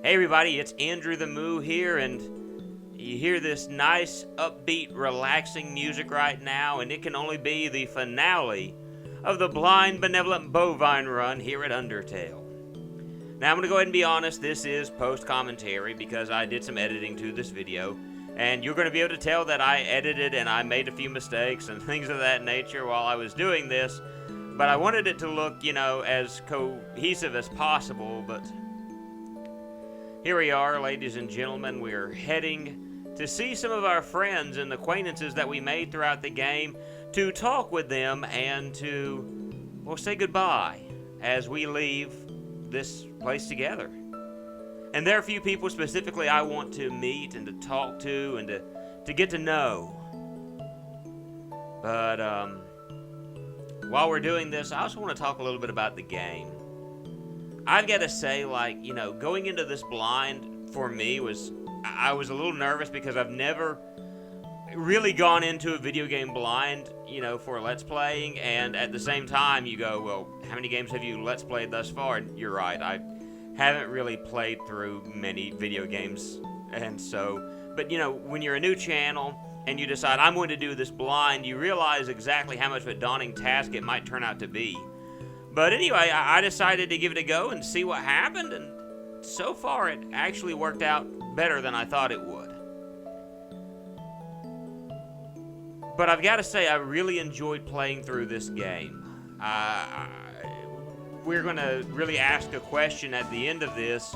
Hey everybody, it's Andrew the Moo here, and you hear this nice, upbeat, relaxing music right now, and it can only be the finale of the blind, benevolent bovine run here at Undertale. Now I'm going to go ahead and be honest, this is post-commentary because I did some editing to this video, and you're going to be able to tell that I edited and I made a few mistakes and things of that nature while I was doing this, but I wanted it to look, as cohesive as possible, but here we are, ladies and gentlemen. We're heading to see some of our friends and acquaintances that we made throughout the game, to talk with them and to, say goodbye as we leave this place together. And there are a few people specifically I want to meet and to talk to and to get to know. But while we're doing this, I also want to talk a little bit about the game. I've got to say, going into this blind for me I was a little nervous because I've never really gone into a video game blind, for Let's Playing, and at the same time you go, well, how many games have you Let's Played thus far? And you're right, I haven't really played through many video games, and so, but when you're a new channel and you decide I'm going to do this blind, you realize exactly how much of a daunting task it might turn out to be. But anyway, I decided to give it a go and see what happened, and so far it actually worked out better than I thought it would. But I've got to say, I really enjoyed playing through this game. We're going to really ask a question at the end of this.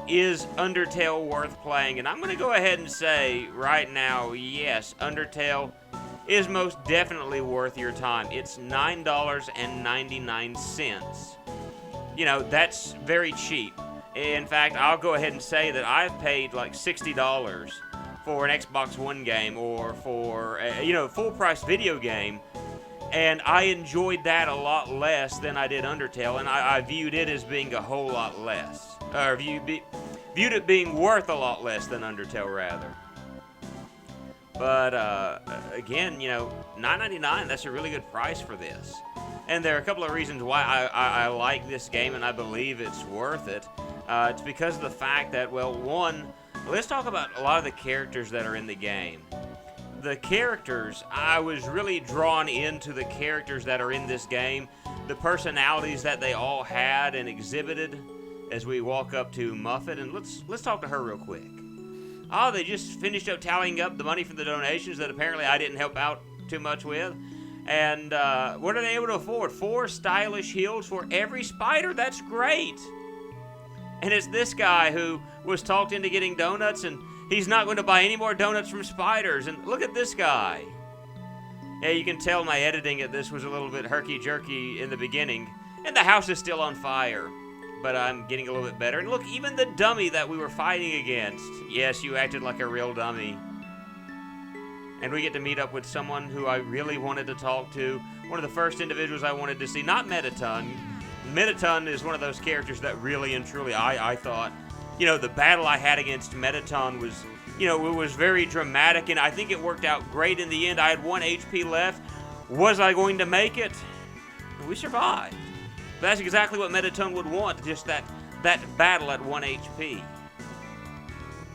Is Undertale worth playing? And I'm going to go ahead and say right now, yes, Undertale is most definitely worth your time. It's $9.99. That's very cheap. In fact, I'll go ahead and say that I've paid like $60 for an Xbox One game or for a full price video game, and I enjoyed that a lot less than I did Undertale, and I viewed it as being a whole lot less, or viewed it being worth a lot less than Undertale, rather. But again, $9.99, that's a really good price for this. And there are a couple of reasons why I like this game and I believe it's worth it. It's because of the fact that, one, let's talk about a lot of the characters that are in the game. The characters, I was really drawn into the characters that are in this game, the personalities that they all had and exhibited as we walk up to Muffet, and let's talk to her real quick. Oh, they just finished up tallying up the money from the donations that apparently I didn't help out too much with. And what are they able to afford? 4 stylish heels for every spider? That's great. And it's this guy who was talked into getting donuts, and he's not going to buy any more donuts from spiders. And look at this guy. Yeah, you can tell my editing at this was a little bit herky-jerky in the beginning. And the house is still on fire. But I'm getting a little bit better. And look, even the dummy that we were fighting against. Yes, you acted like a real dummy. And we get to meet up with someone who I really wanted to talk to. One of the first individuals I wanted to see, not Mettaton. Mettaton is one of those characters that really and truly I thought, the battle I had against Mettaton was, it was very dramatic, and I think it worked out great in the end. I had 1 HP left. Was I going to make it? We survived. But that's exactly what Mettaton would want, just that battle at 1 HP.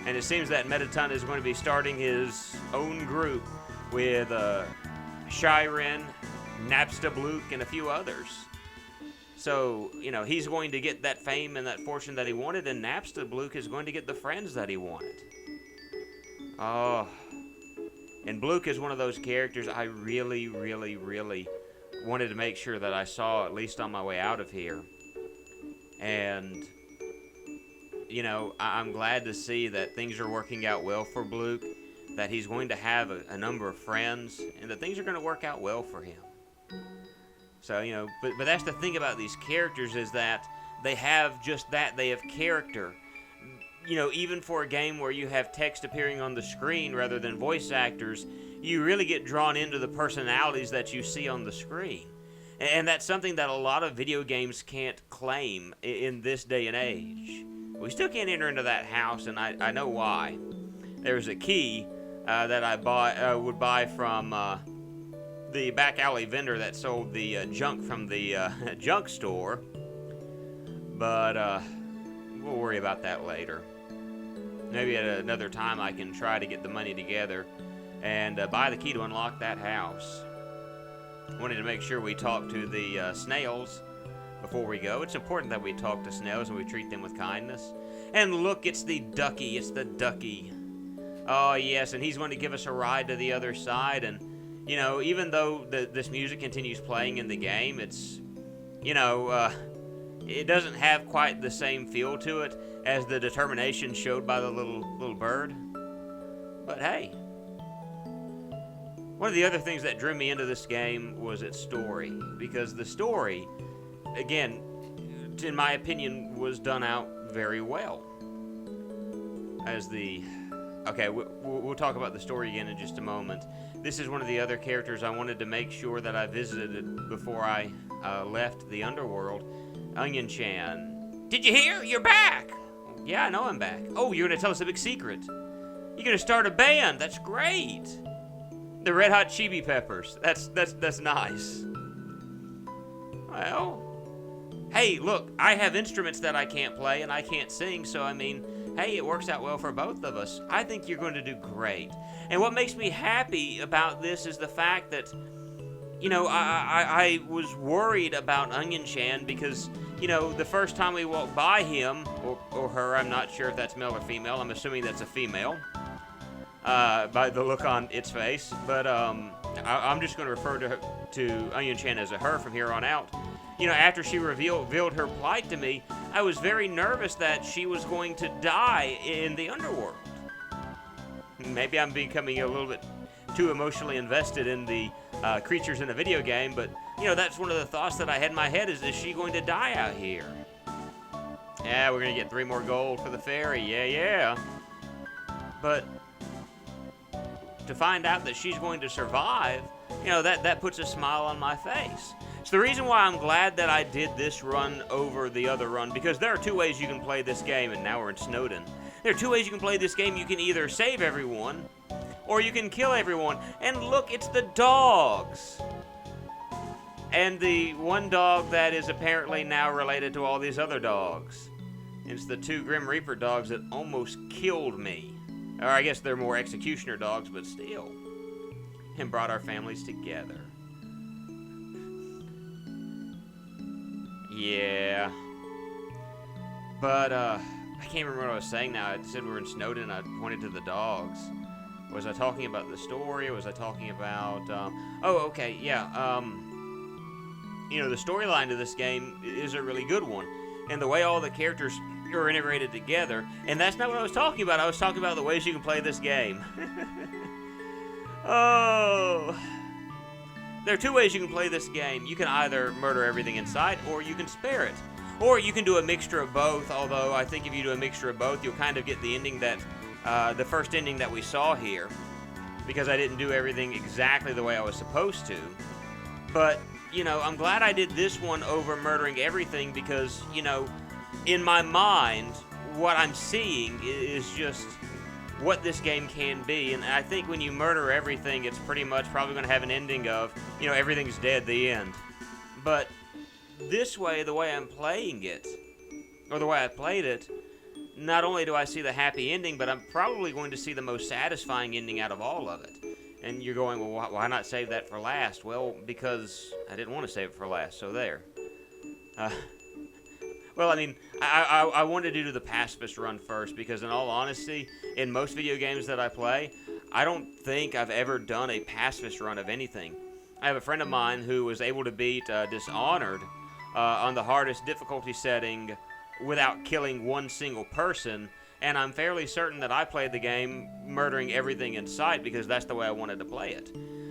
And it seems that Mettaton is going to be starting his own group with Shyren, Napstablook, and a few others. So, he's going to get that fame and that fortune that he wanted, and Napstablook is going to get the friends that he wanted. Oh. And Blook is one of those characters I really, really, really wanted to make sure that I saw, at least on my way out of here. And I'm glad to see that things are working out well for Blook, that he's going to have a number of friends, and that things are going to work out well for him. So, but that's the thing about these characters, is that they have just that. They have character. Even for a game where you have text appearing on the screen rather than voice actors, you really get drawn into the personalities that you see on the screen. And that's something that a lot of video games can't claim in this day and age. We still can't enter into that house, and I know why. There's a key that I would buy from the back alley vendor that sold the junk from the junk store. But we'll worry about that later. Maybe at another time I can try to get the money together and buy the key to unlock that house. Wanted to make sure we talk to the snails before we go. It's important that we talk to snails and we treat them with kindness. And look, it's the ducky. It's the ducky. Oh, yes, and he's going to give us a ride to the other side. And, you know, even though this music continues playing in the game, it's, you know, it doesn't have quite the same feel to it as the determination showed by the little bird. But hey, one of the other things that drew me into this game was its story, because the story, again, in my opinion, was done out very well. Okay, we'll talk about the story again in just a moment. This is one of the other characters I wanted to make sure that I visited before I left the underworld. Onion-chan. Did you hear? You're back! Yeah, I know I'm back. Oh, you're going to tell us a big secret. You're going to start a band. That's great. The Red Hot Chili Peppers. That's nice. Well, hey, look, I have instruments that I can't play and I can't sing, so I mean, hey, it works out well for both of us. I think you're going to do great. And what makes me happy about this is the fact that, you know, I was worried about Onion-chan because, you know, the first time we walked by him, or her, I'm not sure if that's male or female, I'm assuming that's a female, by the look on its face, but I'm just going to refer to Onion-chan as a her from here on out. You know, after she revealed her plight to me, I was very nervous that she was going to die in the underworld. Maybe I'm becoming a little bit too emotionally invested in the creatures in a video game, but, you know, that's one of the thoughts that I had in my head is she going to die out here? Yeah, we're going to get 3 more gold for the fairy. Yeah. But to find out that she's going to survive, you know, that puts a smile on my face. It's the reason why I'm glad that I did this run over the other run, because there are 2 ways you can play this game, and now we're in Snowden. There are 2 ways you can play this game. You can either save everyone, or you can kill everyone. And look, it's the dogs. And the one dog that is apparently now related to all these other dogs. It's the 2 Grim Reaper dogs that almost killed me. Or I guess they're more executioner dogs, but still. And brought our families together. Yeah. But, I can't remember what I was saying now. I said we were in Snowden, I pointed to the dogs. Was I talking about the story? Was I talking about, oh, okay, yeah. You know, the storyline to this game is a really good one. And the way all the characters are integrated together, and that's not what I was talking about. I was talking about the ways you can play this game. Oh. There are 2 ways you can play this game. You can either murder everything in sight, or you can spare it. Or you can do a mixture of both, although I think if you do a mixture of both, you'll kind of get the ending that, the first ending that we saw here, because I didn't do everything exactly the way I was supposed to. But, you know, I'm glad I did this one over murdering everything, because, you know, in my mind, what I'm seeing is just what this game can be, and I think when you murder everything, it's pretty much probably going to have an ending of, you know, everything's dead, the end. But this way, the way I'm playing it, or the way I played it, not only do I see the happy ending, but I'm probably going to see the most satisfying ending out of all of it. And you're going, well, why not save that for last? Well, because I didn't want to save it for last, so there. Well, I mean, I wanted to do the pacifist run first, because in all honesty, in most video games that I play, I don't think I've ever done a pacifist run of anything. I have a friend of mine who was able to beat Dishonored on the hardest difficulty setting without killing one single person, and I'm fairly certain that I played the game murdering everything in sight because that's the way I wanted to play it.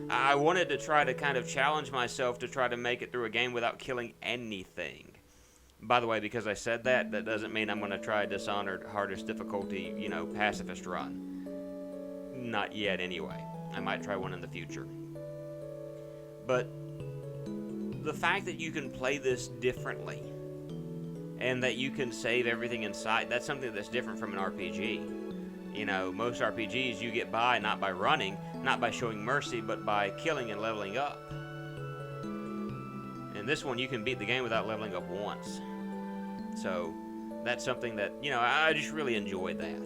I wanted to try to kind of challenge myself to try to make it through a game without killing anything. By the way, because I said that, that doesn't mean I'm going to try Dishonored hardest difficulty, you know, pacifist run. Not yet, anyway. I might try one in the future. But the fact that you can play this differently, and that you can save everything in sight, that's something that's different from an RPG. You know, most RPGs you get by not by running, not by showing mercy, but by killing and leveling up. In this one, you can beat the game without leveling up once. So, that's something that, I just really enjoyed that.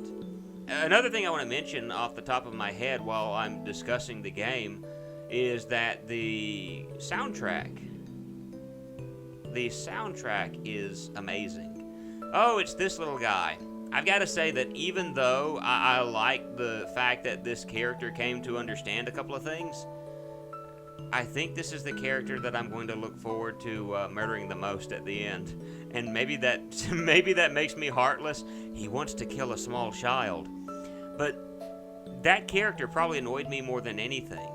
Another thing I want to mention off the top of my head while I'm discussing the game is that the soundtrack is amazing. Oh, it's this little guy. I've got to say that even though I like the fact that this character came to understand a couple of things, I think this is the character that I'm going to look forward to murdering the most at the end. And maybe that makes me heartless. He wants to kill a small child. But that character probably annoyed me more than anything.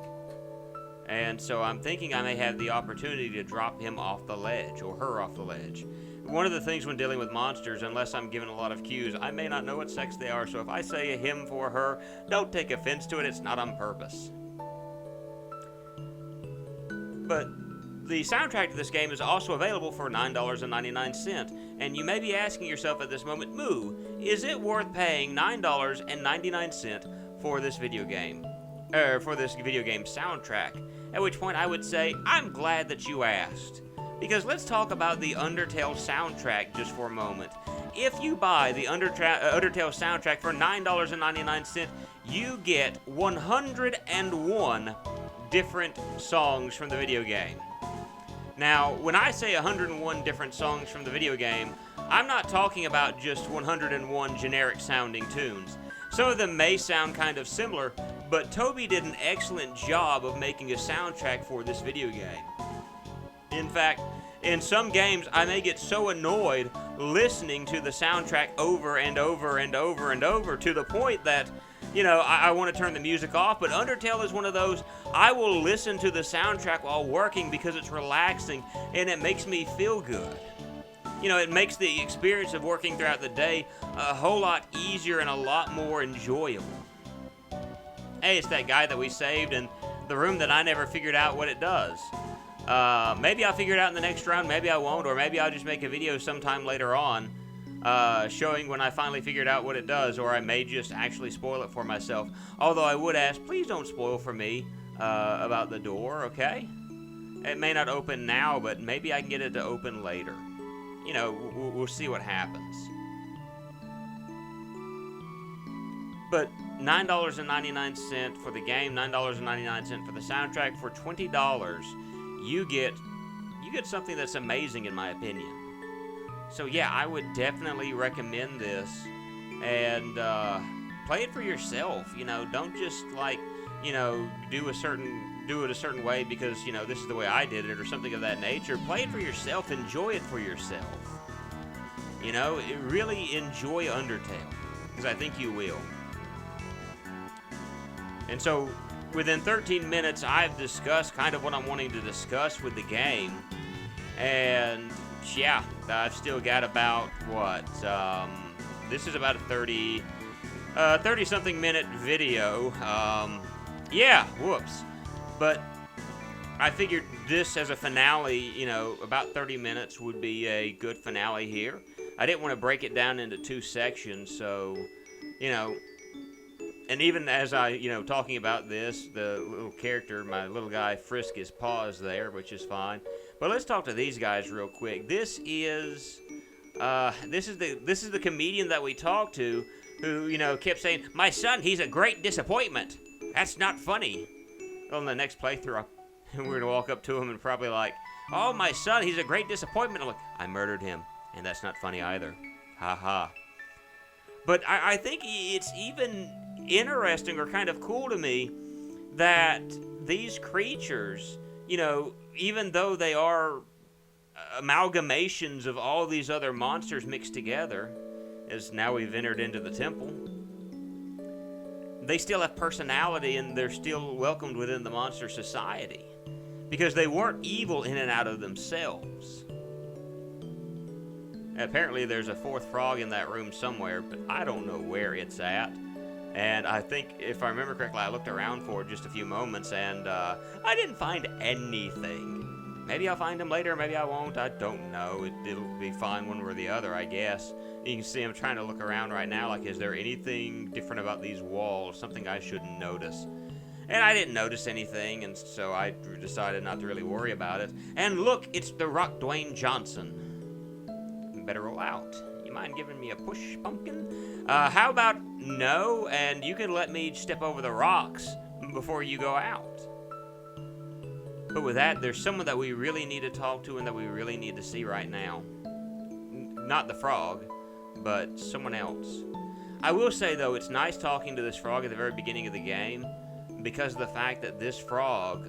And so I'm thinking I may have the opportunity to drop him off the ledge, or her off the ledge. One of the things when dealing with monsters, unless I'm given a lot of cues, I may not know what sex they are, so if I say a him for her, don't take offense to it, it's not on purpose. But the soundtrack to this game is also available for $9.99, and you may be asking yourself at this moment, Moo, is it worth paying $9.99 for this video game? For this video game soundtrack? At which point I would say, I'm glad that you asked. Because let's talk about the Undertale soundtrack just for a moment. If you buy the Undertale soundtrack for $9.99, you get 101 different songs from the video game. Now, when I say 101 different songs from the video game, I'm not talking about just 101 generic sounding tunes. Some of them may sound kind of similar, but Toby did an excellent job of making a soundtrack for this video game. In fact, in some games, I may get so annoyed listening to the soundtrack over and over and over and over to the point that, I want to turn the music off. But Undertale is one of those, I will listen to the soundtrack while working because it's relaxing and it makes me feel good. It makes the experience of working throughout the day a whole lot easier and a lot more enjoyable. Hey, it's that guy that we saved in the room that I never figured out what it does. Maybe I'll figure it out in the next round, maybe I won't, or maybe I'll just make a video sometime later on showing when I finally figured out what it does, or I may just actually spoil it for myself. Although I would ask, please don't spoil for me about the door, okay? It may not open now, but maybe I can get it to open later. We'll see what happens. But $9.99 for the game, $9.99 for the soundtrack. For $20, you get something that's amazing in my opinion. So yeah, I would definitely recommend this, and play it for yourself. Don't just do it a certain way because this is the way I did it or something of that nature. Play it for yourself, enjoy it for yourself. Really enjoy Undertale, because I think you will. And so, within 13 minutes, I've discussed kind of what I'm wanting to discuss with the game. And, yeah, I've still got about, this is about a 30-something minute video. Whoops. But I figured this as a finale, about 30 minutes would be a good finale here. I didn't want to break it down into two sections, so, and even as I, talking about this, the little character, my little guy, frisk his paws there, which is fine. But let's talk to these guys real quick. This is the comedian that we talked to, who, kept saying, "My son, he's a great disappointment. That's not funny." On the next playthrough, we're going to walk up to him and probably like, "Oh, my son, he's a great disappointment." I'm like, I murdered him, and that's not funny either. Ha ha. But I think it's even interesting or kind of cool to me that these creatures, even though they are amalgamations of all these other monsters mixed together, as now we've entered into the temple, they still have personality and they're still welcomed within the monster society because they weren't evil in and out of themselves. Apparently there's a fourth frog in that room somewhere, but I don't know where it's at. And I think, if I remember correctly, I looked around for just a few moments and I didn't find anything. Maybe I'll find them later, maybe I won't, I don't know. It'll be fine one way or the other, I guess. You can see I'm trying to look around right now, like, is there anything different about these walls, something I should notice? And I didn't notice anything, and so I decided not to really worry about it. And look, it's the Rock Dwayne Johnson. Better roll out. You mind giving me a push, pumpkin? How about no, and you can let me step over the rocks before you go out. But with that, there's someone that we really need to talk to and that we really need to see right now. Not the frog, but someone else. I will say, though, it's nice talking to this frog at the very beginning of the game because of the fact that this frog,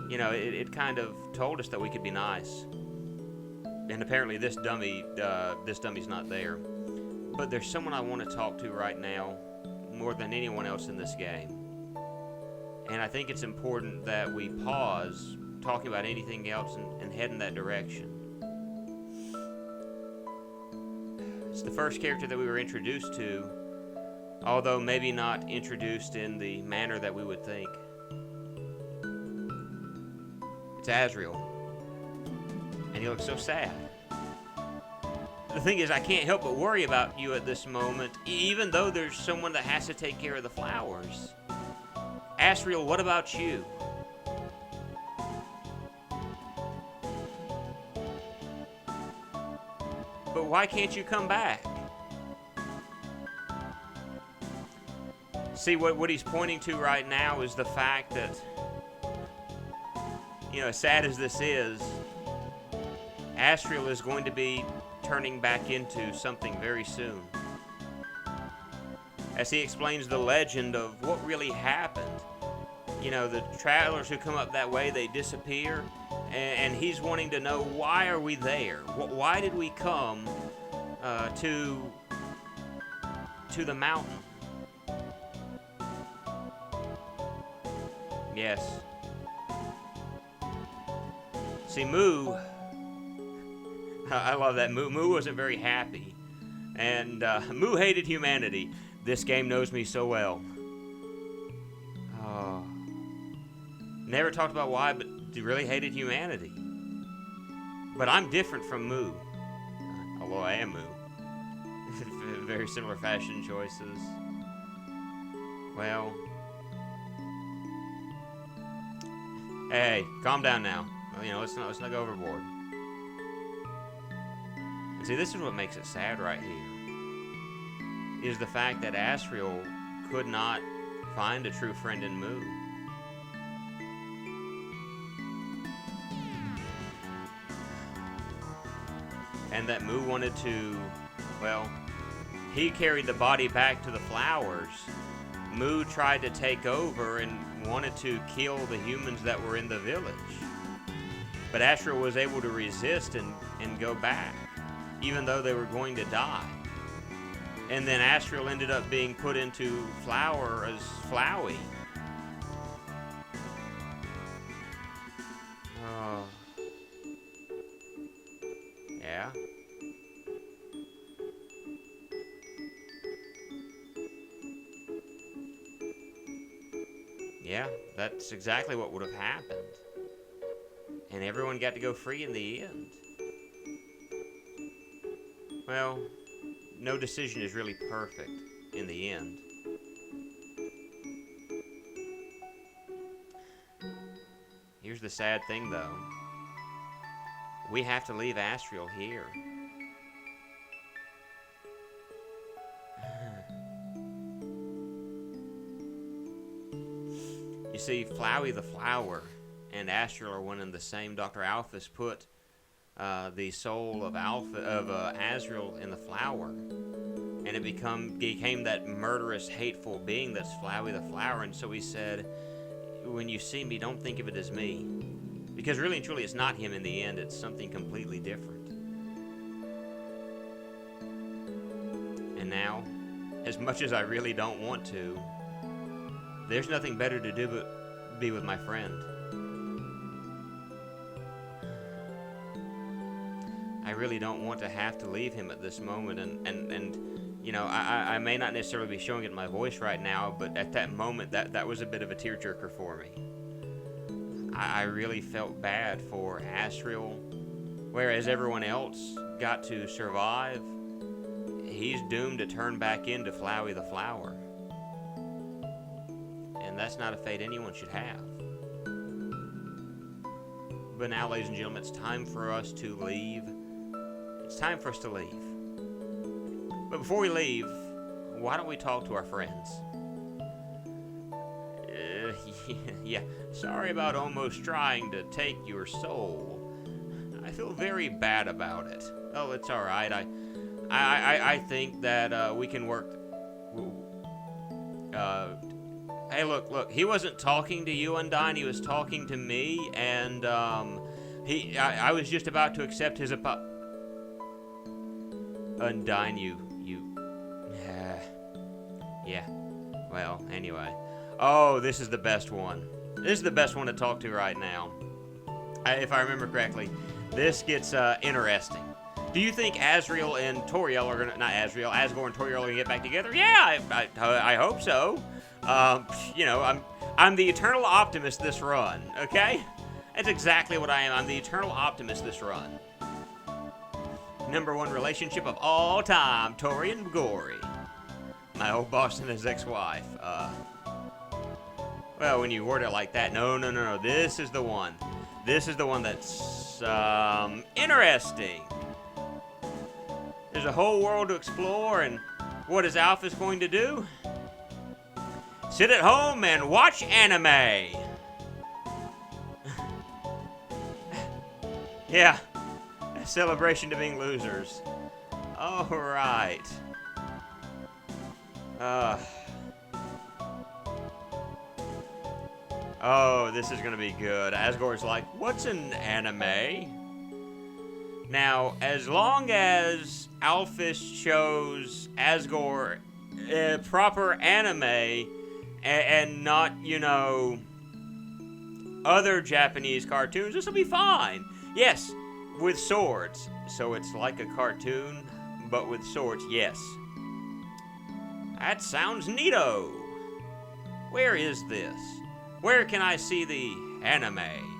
it kind of told us that we could be nice. And apparently this dummy's not there. But there's someone I want to talk to right now more than anyone else in this game. And I think it's important that we pause talking about anything else and head in that direction. It's the first character that we were introduced to, although maybe not introduced in the manner that we would think. It's Asriel. And he looks so sad. The thing is, I can't help but worry about you at this moment, even though there's someone that has to take care of the flowers. Asriel, what about you? But why can't you come back? See, what he's pointing to right now is the fact that, as sad as this is, Asriel is going to be turning back into something very soon. As he explains the legend of what really happened. The travelers who come up that way, they disappear, and he's wanting to know, why are we there? Why did we come to the mountain? Yes. See, Moo, I love that. Moo wasn't very happy, and Moo hated humanity. This game knows me so well. Never talked about why, but he really hated humanity. But I'm different from Moo. Although I am Moo. Very similar fashion choices. Well. Hey, calm down now. Let's not go overboard. And see, this is what makes it sad right here. Is the fact that Asriel could not find a true friend in Moo. And that Moo wanted to, he carried the body back to the flowers. Moo tried to take over and wanted to kill the humans that were in the village. But Asriel was able to resist and go back, even though they were going to die. And then Asriel ended up being put into flower as Flowey. Yeah. Yeah, that's exactly what would have happened. And everyone got to go free in the end. Well, no decision is really perfect in the end. Here's the sad thing, though. We have to leave Asriel here. You see, Flowey the Flower and Asriel are one and the same. Dr. Alphys put the soul of Asriel in the flower, and it became that murderous, hateful being that's Flowey the Flower. And so he said, when you see me, don't think of it as me. Because really and truly, it's not him in the end. It's something completely different. And now, as much as I really don't want to, there's nothing better to do but be with my friend. I really don't want to have to leave him at this moment. And I may not necessarily be showing it in my voice right now, but at that moment, that was a bit of a tearjerker for me. I really felt bad for Asriel. Whereas everyone else got to survive, he's doomed to turn back into Flowey the Flower. And that's not a fate anyone should have. But now, ladies and gentlemen, it's time for us to leave. It's time for us to leave. But before we leave, why don't we talk to our friends? Yeah, sorry about almost trying to take your soul. I feel very bad about it. Oh, it's all right. I think that we can work. Hey, look. He wasn't talking to you, Undyne. He was talking to me, and I was just about to accept his Undyne, you. Yeah. Well, anyway. Oh, this is the best one. This is the best one to talk to right now. If I remember correctly, this gets interesting. Do you think Asriel and Toriel are gonna, not Asriel, Asgore and Toriel are gonna get back together? Yeah, I hope so. You know, I'm the eternal optimist this run. Okay, that's exactly what I am. I'm the eternal optimist this run. #1 relationship of all time, Tori and Gory. My old boss and his ex-wife. Well, when you word it like that, no. This is the one. This is the one that's interesting. There's a whole world to explore, and what is Alphys going to do? Sit at home and watch anime. Yeah, a celebration to being losers. All right. Oh, this is gonna be good. Asgore's like, what's an anime? Now, as long as Alphys shows Asgore proper anime and not, you know, other Japanese cartoons, this will be fine. Yes, with swords. So it's like a cartoon, but with swords, yes. That sounds neato. Where is this? Where can I see the anime?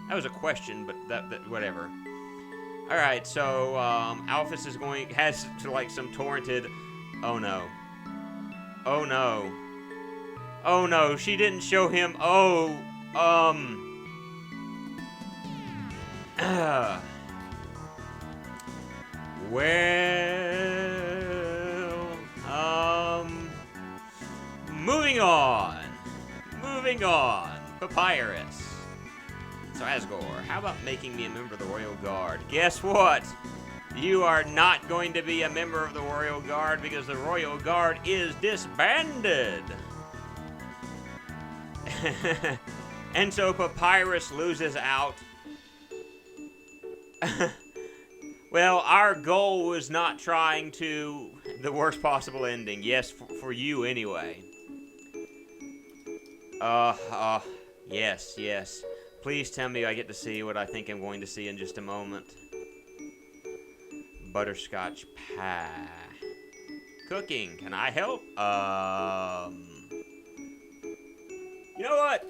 That was a question, but that whatever. All right, so Alphys has like some torrented. Oh no. Oh no. Oh no. She didn't show him. Oh. Well. Moving on. Papyrus. So Asgore, how about making me a member of the Royal Guard? Guess what? You are not going to be a member of the Royal Guard because the Royal Guard is disbanded. And so Papyrus loses out. Well, our goal was not trying to the worst possible ending. Yes, for you anyway. Yes. Please tell me I get to see what I think I'm going to see in just a moment. Butterscotch pie. Cooking. Can I help? You know what?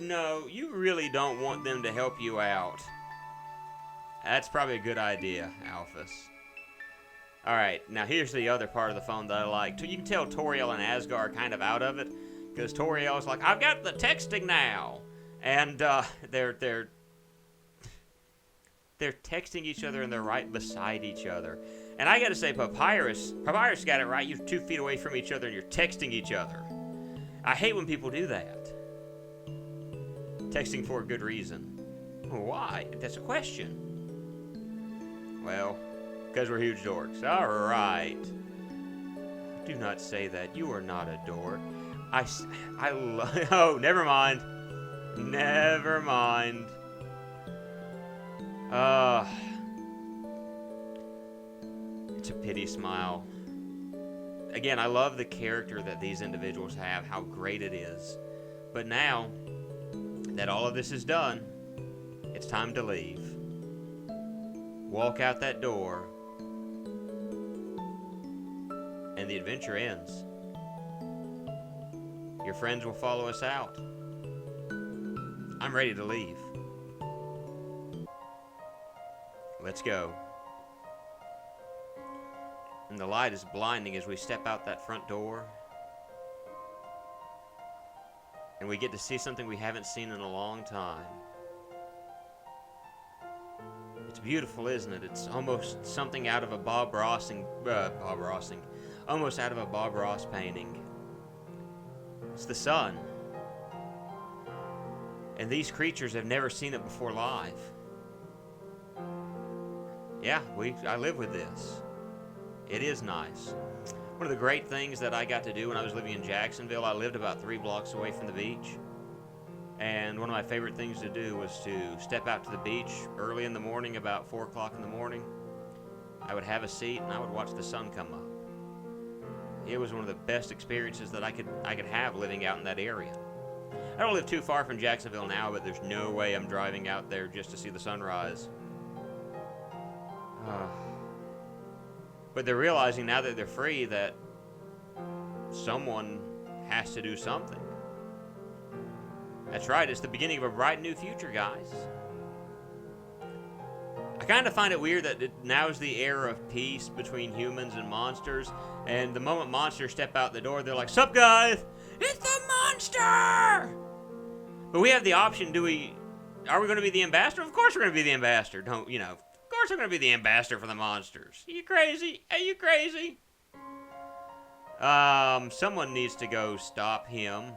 No, you really don't want them to help you out. That's probably a good idea, Alphys. Alright, now here's the other part of the phone that I like. You can tell Toriel and Asgore are kind of out of it. Because Toriel's like, I've got the texting now. And they're texting each other and they're right beside each other. And I gotta say, Papyrus got it right. You're 2 feet away from each other and you're texting each other. I hate when people do that. Texting for a good reason. Why? That's a question. Well, because we're huge dorks. All right. Do not say that. You are not a dork. Oh, never mind. Never mind. It's a pity smile. Again, I love the character that these individuals have, how great it is. But now that all of this is done, it's time to leave. Walk out that door, and the adventure ends. Your friends will follow us out. I'm ready to leave. Let's go. And the light is blinding as we step out that front door. And we get to see something we haven't seen in a long time. It's beautiful, isn't it? It's almost something out of a almost out of a Bob Ross painting. It's the sun. And these creatures have never seen it before live. Yeah, I live with this. It is nice. One of the great things that I got to do when I was living in Jacksonville, I lived about 3 blocks away from the beach. And one of my favorite things to do was to step out to the beach early in the morning, about 4 o'clock in the morning. I would have a seat and I would watch the sun come up. It was one of the best experiences that I could have living out in that area. I don't live too far from Jacksonville now, but there's no way I'm driving out there just to see the sunrise. But they're realizing now that they're free that someone has to do something. That's right, it's the beginning of a bright new future, guys. I kind of find it weird that now's the era of peace between humans and monsters, and the moment monsters step out the door, they're like, "Sup, guys? It's the monster!" But we have the option, are we going to be the ambassador? Of course we're going to be the ambassador. Of course we're going to be the ambassador for the monsters. Are you crazy? Are you crazy? Someone needs to go stop him.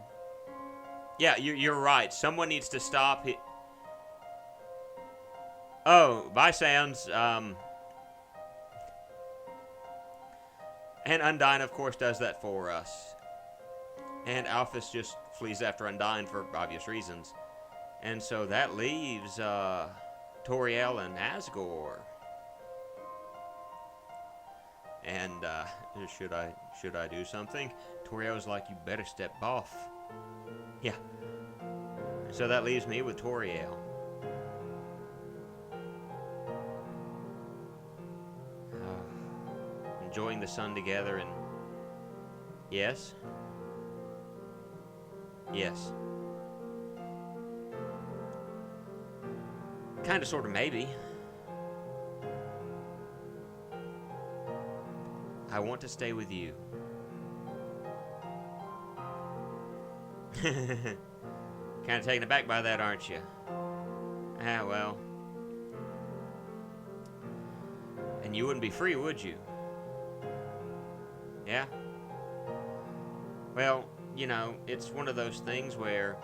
Yeah, you're right. Someone needs to stop it. Oh, bye, Sans. And Undyne, of course, does that for us. And Alphys just flees after Undyne for obvious reasons. And so that leaves Toriel and Asgore. And should I do something? Toriel's like, "You better step off." Yeah. So that leaves me with Toriel. Enjoying the sun together and... Yes? Yes. Kinda, sorta, maybe. I want to stay with you. Kind of taken aback by that, aren't you? Ah, well. And you wouldn't be free, would you? Yeah? Well, it's one of those things where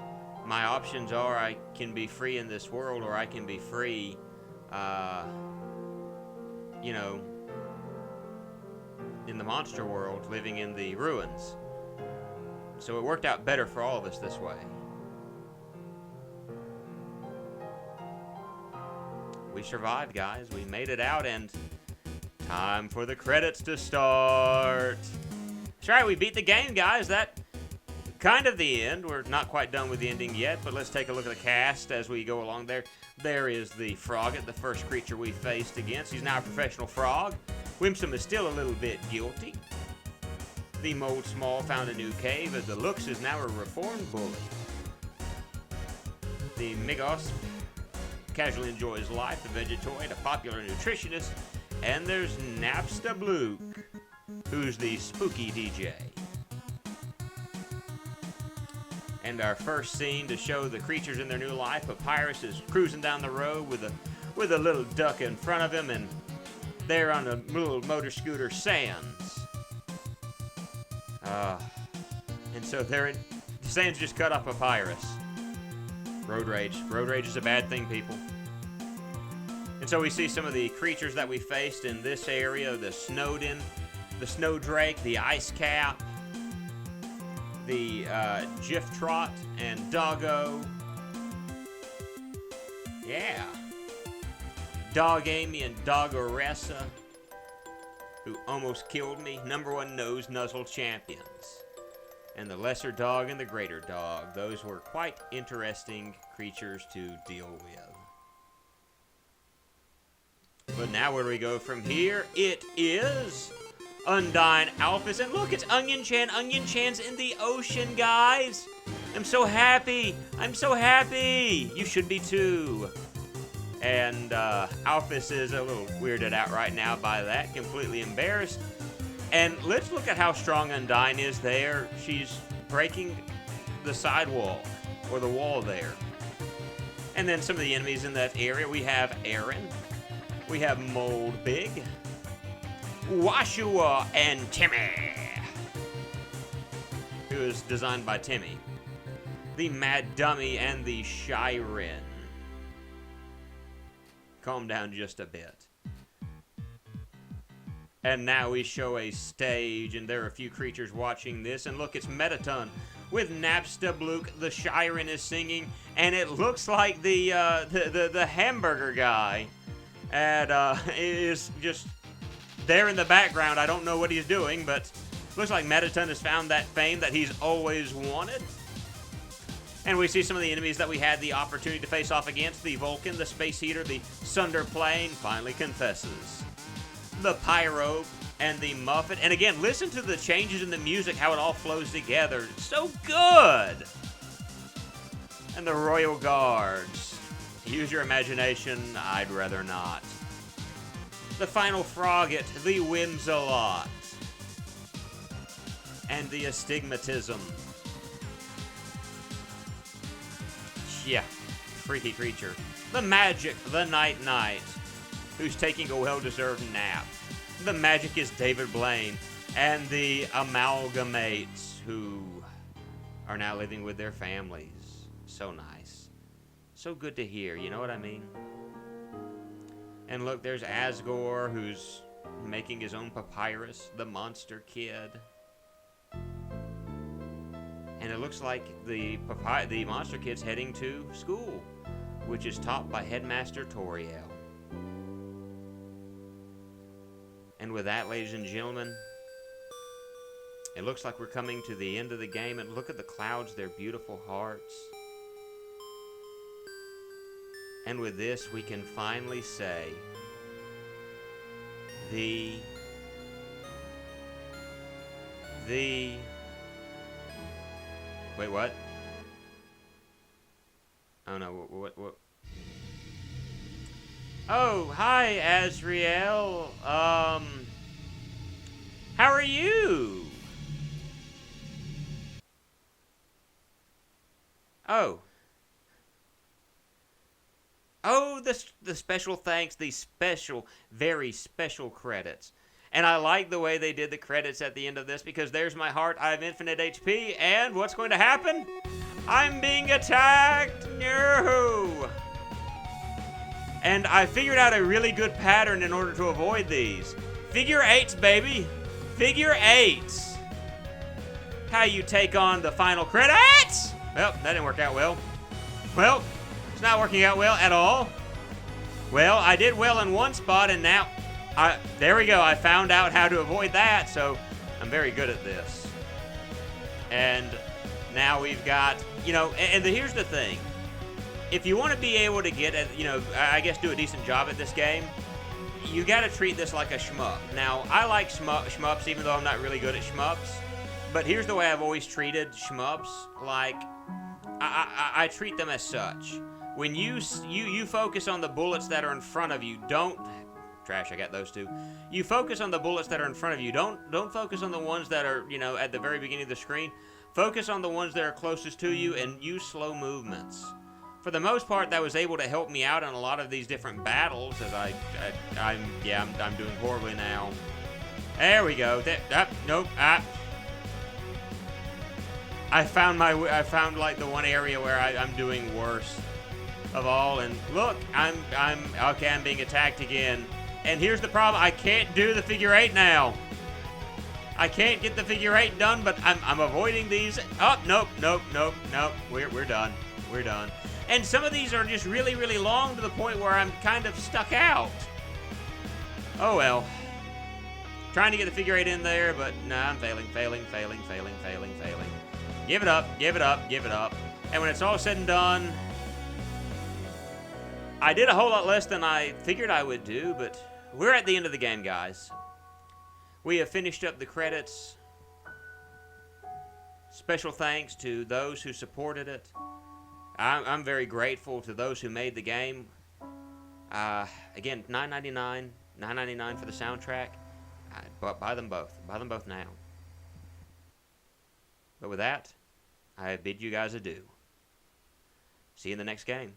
my options are I can be free in this world or I can be free, in the monster world, living in the ruins. So it worked out better for all of us this way. We survived, guys. We made it out, and time for the credits to start. That's right, we beat the game, guys. That kind of the end. We're not quite done with the ending yet, but let's take a look at the cast as we go along there. There is the Frogget, the first creature we faced against. He's now a professional frog. Whimsum is still a little bit guilty. The Mold Small found a new cave, as the Lux is now a reformed bully. The Migos casually enjoys life, the Vegetoid, a popular nutritionist. And there's Napsta Bluke, who's the spooky DJ. And our first scene to show the creatures in their new life, Papyrus is cruising down the road with a little duck in front of him, and there on a little motor scooter, Sans. And so Sans just cut off Papyrus. Road rage. Road rage is a bad thing, people. And so we see some of the creatures that we faced in this area: the Snowden, the Snowdrake, the Ice Cap, the Giftrot, and Doggo. Yeah. Dog Amy and Dogoressa, who almost killed me. #1 nose nuzzle champions. And the lesser dog and the greater dog. Those were quite interesting creatures to deal with. But now where do we go from here? It is Undyne, Alphys, and look, it's Onion Chan. Onion Chan's in the ocean, guys. I'm so happy. I'm so happy. You should be too. And Alphys is a little weirded out right now by that, completely embarrassed. And let's look at how strong Undyne is there. She's breaking the sidewall, or the wall there. And then some of the enemies in that area. We have Aaron, We have Mold Big, Washua, and Timmy, who is designed by Timmy. The Mad Dummy and the Shyren. Calm down just a bit. And now we show a stage, and there are a few creatures watching this. And look, it's Metaton with Napstablook. The Shyren is singing, and it looks like the hamburger guy is just there in the background. I don't know what he's doing, but looks like Metaton has found that fame that he's always wanted. And we see some of the enemies that we had the opportunity to face off against. The Vulcan, the Space Heater, the Sunder Plane finally confesses. The Pyro, and the Muffet. And again, listen to the changes in the music, how it all flows together. It's so good! And the Royal Guards. Use your imagination, I'd rather not. The Final Frogget, the Whimsalot. And the Astigmatism. Yeah, freaky creature. The Magic, the Night Knight, who's taking a well-deserved nap. The Magic is David Blaine. And the Amalgamates, who are now living with their families. So nice. So good to hear, you know what I mean? And look, there's Asgore, who's making his own papyrus. The Monster Kid. And it looks like the Monster Kid's heading to school, which is taught by Headmaster Toriel. And with that, ladies and gentlemen, it looks like we're coming to the end of the game. And look at the clouds, they're beautiful hearts. And with this, we can finally say, Wait, what? Oh, no, what? Oh, hi, Azriel. How are you? Oh. Oh, the special thanks, the special, very special credits. And I like the way they did the credits at the end of this, because there's my heart, I have infinite HP, and what's going to happen? I'm being attacked! No! And I figured out a really good pattern in order to avoid these. Figure eights, baby! Figure eights! How you take on the final credits? Well, that didn't work out well. Well, it's not working out well at all. Well, I did well in one spot, and now... there we go. I found out how to avoid that, so I'm very good at this. And now we've got, here's the thing. If you want to be able to get, I guess do a decent job at this game, you got to treat this like a shmup. Now, I like shmups, even though I'm not really good at shmups. But here's the way I've always treated shmups. Like, I treat them as such. When you focus on the bullets that are in front of you, don't... Trash, I got those two. You focus on the bullets that are in front of you. Don't focus on the ones that are, at the very beginning of the screen. Focus on the ones that are closest to you and use slow movements. For the most part, that was able to help me out in a lot of these different battles, as I'm doing horribly now. There we go. Nope. I found like the one area where I'm doing worse of all, and look, I'm being attacked again. And here's the problem, I can't do the figure eight now. I can't get the figure eight done, but I'm avoiding these. Oh, nope. We're done. We're done. And some of these are just really, really long to the point where I'm kind of stuck out. Oh well. Trying to get the figure eight in there, but nah, I'm failing. Give it up. And when it's all said and done, I did a whole lot less than I figured I would do, but we're at the end of the game, guys. We have finished up the credits. Special thanks to those who supported it. I'm very grateful to those who made the game. Again, $9.99 for the soundtrack. Buy them both. Buy them both now. But with that, I bid you guys adieu. See you in the next game.